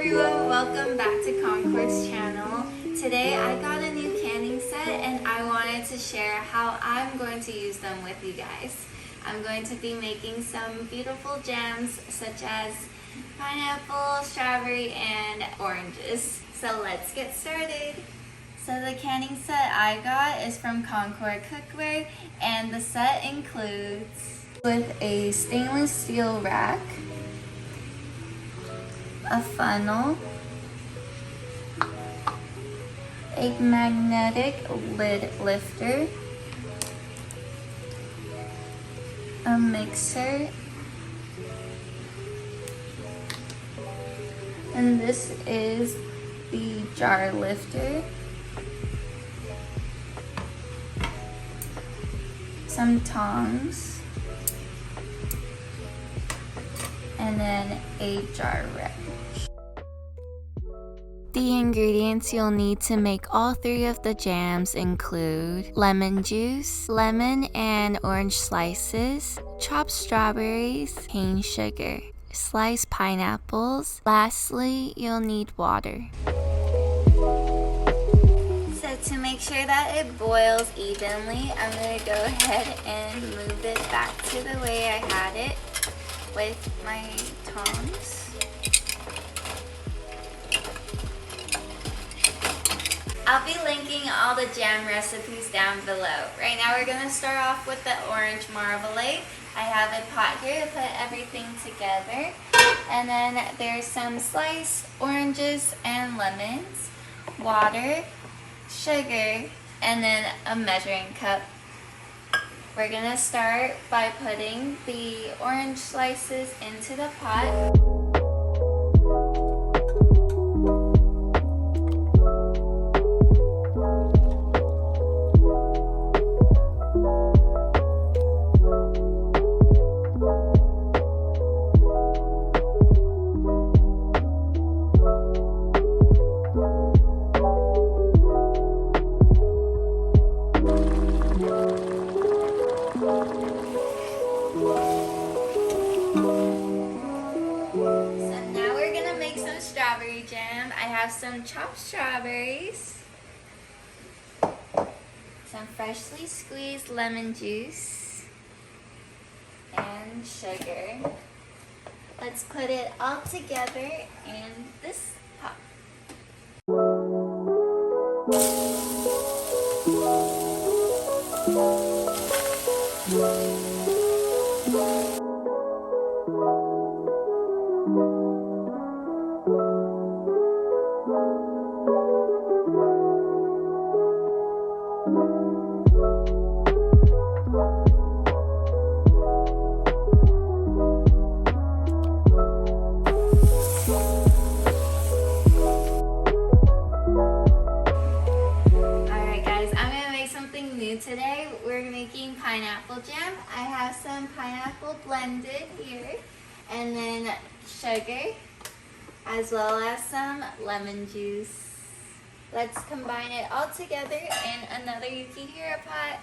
everyone, welcome back to Concord's channel. Today I got a new canning set and I wanted to share how I'm going to use them with you guys. I'm going to be making some beautiful jams such as pineapple, strawberry, and oranges. So let's get started. So the canning set I got is from Concord Cookware, and the set includes with a stainless steel rack, a funnel, a magnetic lid lifter, a mixer, and this is the jar lifter, some tongs, and then a jar wrench. The ingredients you'll need to make all three of the jams include lemon juice, lemon and orange slices, chopped strawberries, cane sugar, sliced pineapples. Lastly, you'll need water. So to make sure that it boils evenly, I'm going to go ahead and move it back to the way I had it with my tongs. I'll be linking all the jam recipes down below. Right now we're going to start off with the orange marmalade. I have a pot here to put everything together. And then there's some sliced oranges and lemons, water, sugar, and then a measuring cup. We're going to start by putting the orange slices into the pot. Strawberry jam. I have some chopped strawberries, some freshly squeezed lemon juice, and sugar. Let's put it all together in this pot. Today we're making pineapple jam. I have some pineapple blended here, and then sugar, as well as some lemon juice. Let's combine it all together in another Yukihira pot.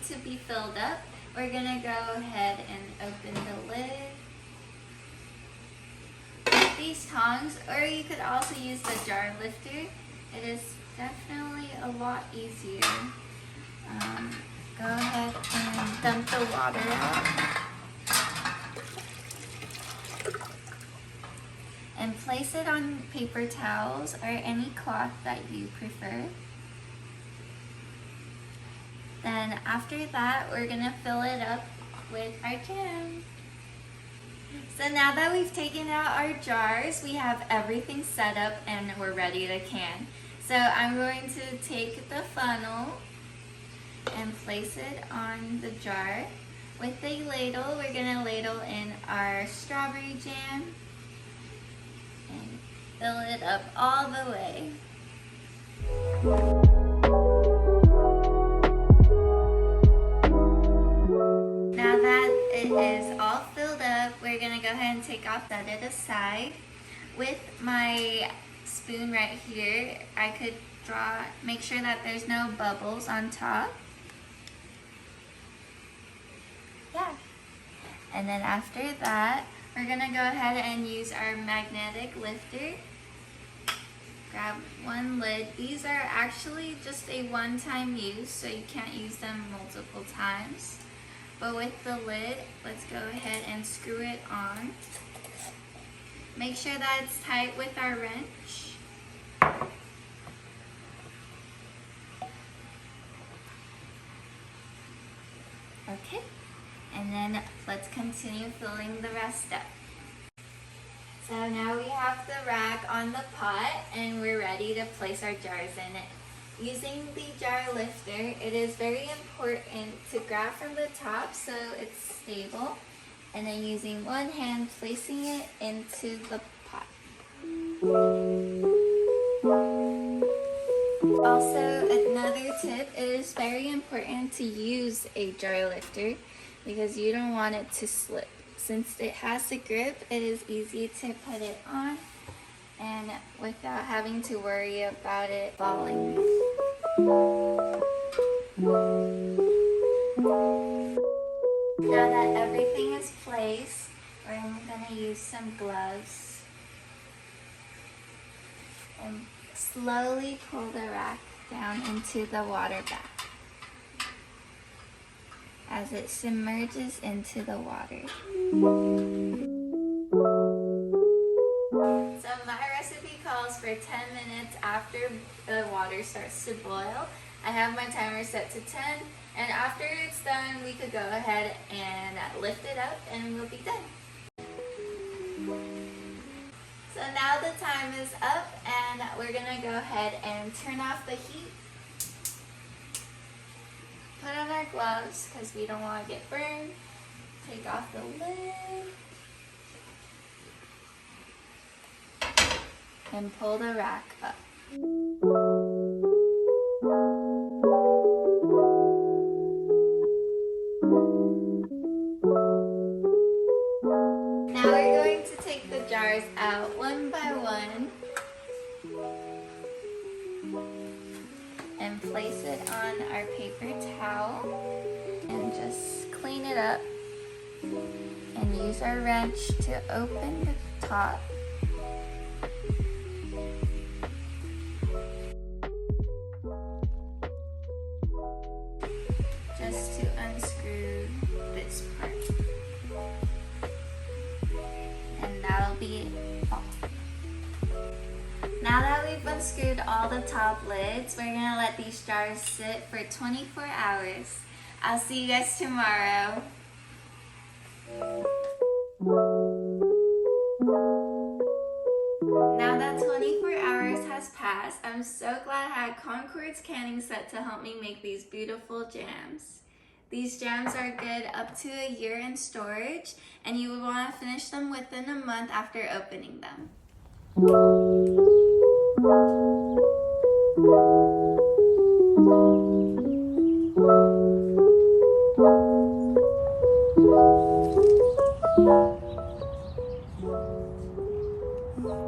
To be filled up, we're gonna go ahead and open the lid with these tongs, or you could also use the jar lifter. It is definitely a lot easier. Go ahead and dump the water out and place it on paper towels or any cloth that you prefer. Then after that, we're gonna fill it up with our jam. So now that we've taken out our jars, we have everything set up and we're ready to can. So I'm going to take the funnel and place it on the jar. With a ladle, we're gonna ladle in our strawberry jam and fill it up all the way. Now that it is all filled up, we're gonna go ahead and take off, set it aside. With my spoon right here, I could make sure that there's no bubbles on top. Yeah. And then after that, we're gonna go ahead and use our magnetic lifter. Grab one lid. These are actually just a one-time use, so you can't use them multiple times. But with the lid, let's go ahead and screw it on. Make sure that it's tight with our wrench. Okay, and then let's continue filling the rest up. So now we have the rack on the pot and we're ready to place our jars in it. Using the jar lifter, it is very important to grab from the top so it's stable, and then using one hand, placing it into the pot. Also, another tip, it is very important to use a jar lifter because you don't want it to slip. Since it has a grip, it is easy to put it on and without having to worry about it falling. Now that everything is placed, we're going to use some gloves and slowly pull the rack down into the water bath as it submerges into the water. So my recipe calls for 10 minutes after the water starts to boil. I have my timer set to 10, and after it's done, we could go ahead and lift it up and we'll be done. So now the time is up and we're gonna go ahead and turn off the heat. Put on our gloves because we don't want to get burned. Take off the lid. And pull the rack up. Now we're going to take the jars out one by one and place it on our paper towel and just clean it up and use our wrench to open the top. Just to unscrew this part. And that'll be all. Now that we've unscrewed all the top lids, we're gonna let these jars sit for 24 hours. I'll see you guys tomorrow. Now that 24 hours has passed, I'm so glad I had Concord's Canning Set to help me make these beautiful jams. These jams are good up to a year in storage, and you would want to finish them within a month after opening them.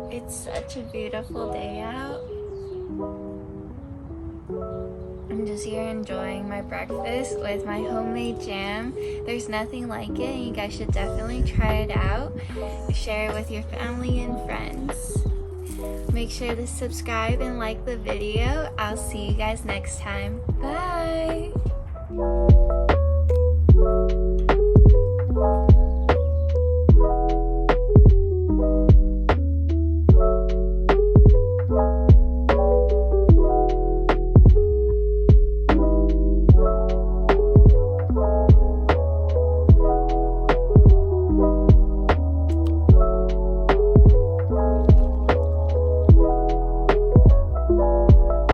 It's such a beautiful day out. I'm just here enjoying my breakfast with my homemade jam. There's nothing like it, and you guys should definitely try it out. Share it with your family and friends. Make sure to subscribe and like the video. I'll see you guys next time. Bye!